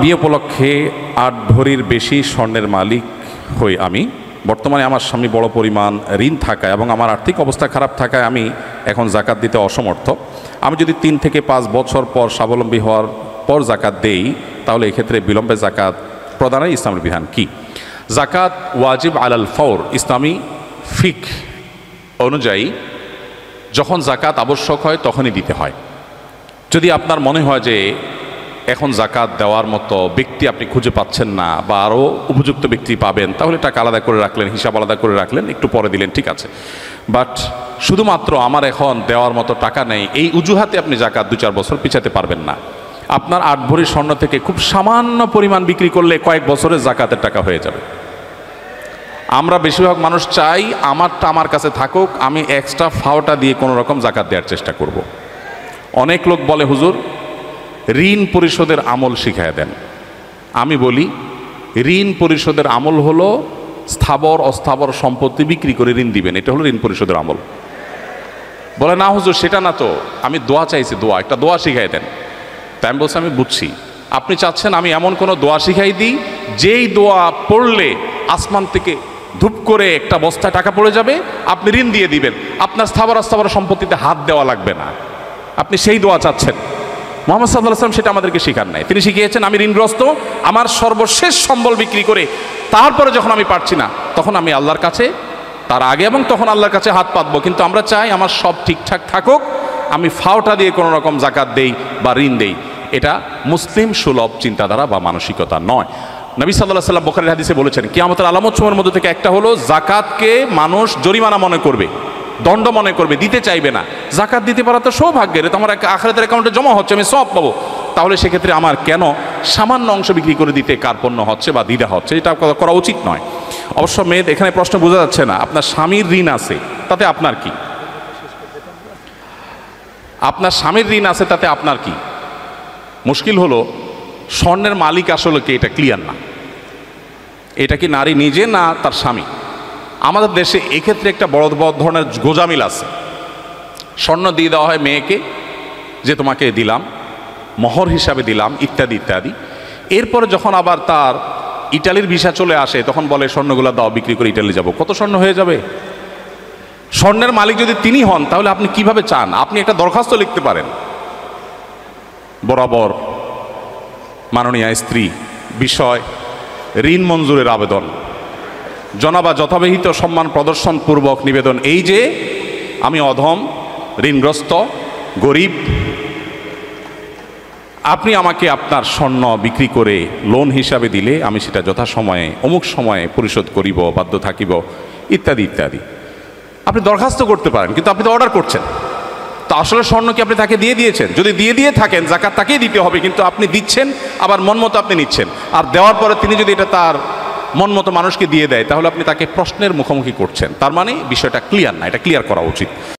বিয়ে উপলক্ষে ৮ ভরির বেশি স্বর্ণের মালিক হই আমি। বর্তমানে আমার স্বামী বড় পরিমাণ ঋণ থাকায় এবং আমার আর্থিক অবস্থা খারাপ থাকায় আমি এখন জাকাত দিতে অসমর্থ। আমি যদি ৩ থেকে ৫ বছর পর স্বাবলম্বী হওয়ার পর জাকাত দেই, তাহলে এক্ষেত্রে বিলম্বে জাকাত প্রদানের ইসলামের বিধান কি? জাকাত ওয়াজিব আলাল ফওর। ইসলামী ফিক অনুযায়ী যখন জাকাত আবশ্যক হয় তখনই দিতে হয়। যদি আপনার মনে হয় যে এখন জাকাত দেওয়ার মতো ব্যক্তি আপনি খুঁজে পাচ্ছেন না বা আরও উপযুক্ত ব্যক্তি পাবেন, তাহলে টাকা আলাদা করে রাখলেন, হিসাব আলাদা করে রাখলেন, একটু পরে দিলেন, ঠিক আছে। বাট শুধুমাত্র আমার এখন দেওয়ার মতো টাকা নেই, এই অজুহাতে আপনি জাকাত ২-৪ বছর পিছাতে পারবেন না। আপনার ৮ ভরি স্বর্ণ থেকে খুব সামান্য পরিমাণ বিক্রি করলে কয়েক বছরে জাকাতের টাকা হয়ে যাবে। আমরা বেশিরভাগ মানুষ চাই আমারটা আমার কাছে থাকুক, আমি এক্সট্রা ফাওটা দিয়ে কোনো রকম জাকাত দেওয়ার চেষ্টা করব। অনেক লোক বলে, হুজুর ঋণ পরিশোধের আমল শিখায় দেন। আমি বলি, ঋণ পরিশোধের আমল হলো স্থাবর অস্থাবর সম্পত্তি বিক্রি করে ঋণ দিবেন, এটা হলো ঋণ পরিশোধের আমল। বলে, না হুজুর সেটা না তো, আমি দোয়া চাইছি, দোয়া, একটা দোয়া শিখাই দেন। তাই আমি বলছি, আমি বুঝছি আপনি চাচ্ছেন আমি এমন কোনো দোয়া শিখাই দিই যেই দোয়া পড়লে আসমান থেকে ধূপ করে একটা বস্তায় টাকা পড়ে যাবে, আপনি ঋণ দিয়ে দিবেন, আপনার স্থাবর অস্থাবর সম্পত্তিতে হাত দেওয়া লাগবে না। আপনি সেই দোয়া চাচ্ছেন। মুহাম্মদ সাল্লাল্লাহু আলাইহি ওয়াসাল্লাম সেটা আমাদেরকে শিখান নাই। তিনি শিখিয়েছেন আমি ঋণগ্রস্ত, আমার সর্বশেষ সম্বল বিক্রি করে তারপরে যখন আমি পারছি না তখন আমি আল্লাহর কাছে, তার আগে এবং তখন আল্লাহর কাছে হাত পাতবো। কিন্তু আমরা চাই আমার সব ঠিকঠাক থাকুক, আমি ফাওটা দিয়ে কোনো রকম জাকাত দেই বা ঋণ দেই। এটা মুসলিম সুলভ চিন্তাধারা বা মানসিকতা নয়। নবী সাল্লাল্লাহু আলাইহি ওয়াসাল্লাম বুখারীর হাদিসে বলেছেন, কিয়ামতের আলামতসমূহের মধ্যে থেকে একটা হলো জাকাতকে মানুষ জরিমানা মনে করবে, দণ্ড মনে করবে, দিতে চাইবে না। জাকাত দিতে পারা তো সৌভাগ্যের, তো আমার আখিরাতের অ্যাকাউন্টে জমা হচ্ছে, আমি সওয়াব পাবো। তাহলে সেক্ষেত্রে আমার কেন সামান্য অংশ বিক্রি করে দিতে কার্পণ্য হচ্ছে বা দ্বিধা হচ্ছে? এটা করা উচিত নয়। অবশ্য মেয়েদ, এখানে প্রশ্ন বোঝা যাচ্ছে না, আপনার স্বামীর ঋণ আছে তাতে আপনার কি? আপনার স্বামীর ঋণ আছে তাতে আপনার কি? মুশকিল হলো স্বর্ণের মালিক আসলে কি, এটা ক্লিয়ার না। এটা কি নারী নিজে না তার স্বামী? আমাদের দেশে এক্ষেত্রে একটা বড় বড় ধরনের গোজামিল আছে। স্বর্ণ দিয়ে দেওয়া হয় মেয়েকে, যে তোমাকে দিলাম, মোহর হিসাবে দিলাম, ইত্যাদি ইত্যাদি। এরপরে যখন আবার তার ইটালির ভিসা চলে আসে তখন বলে স্বর্ণগুলো দাও, বিক্রি করে ইটালি যাব। কত স্বর্ণ হয়ে যাবে? স্বর্ণের মালিক যদি তিনি হন তাহলে আপনি কিভাবে চান? আপনি একটা দরখাস্ত লিখতে পারেন, বরাবর মাননীয় স্ত্রী বিষয় ঋণ মঞ্জুরের আবেদন, জনাবা যথাবিহিত সম্মান প্রদর্শন পূর্বক নিবেদন, এই যে আমি অধম, ঋণগ্রস্ত, গরিব, আপনি আমাকে আপনার স্বর্ণ বিক্রি করে লোন হিসাবে দিলে আমি সেটা যথাসময়ে অমুক সময়ে পরিশোধ করিব, বাধ্য থাকিব, ইত্যাদি ইত্যাদি। আপনি দরখাস্ত করতে পারেন, কিন্তু আপনি তো অর্ডার করছেন। তো আসলে স্বর্ণ কি আপনি তাকে দিয়ে দিয়েছেন? যদি দিয়ে থাকেন জাকাত তাকেই দিতে হবে, কিন্তু আপনি দিচ্ছেন আবার মন মতো আপনি নিচ্ছেন। আর দেওয়ার পরে তিনি যদি এটা তার মন মতো মানুষকে দিয়ে দেয় তাহলে আপনি তাকে প্রশ্নের মুখোমুখি করছেন। তার মানে বিষয়টা ক্লিয়ার না, এটা ক্লিয়ার করা উচিত।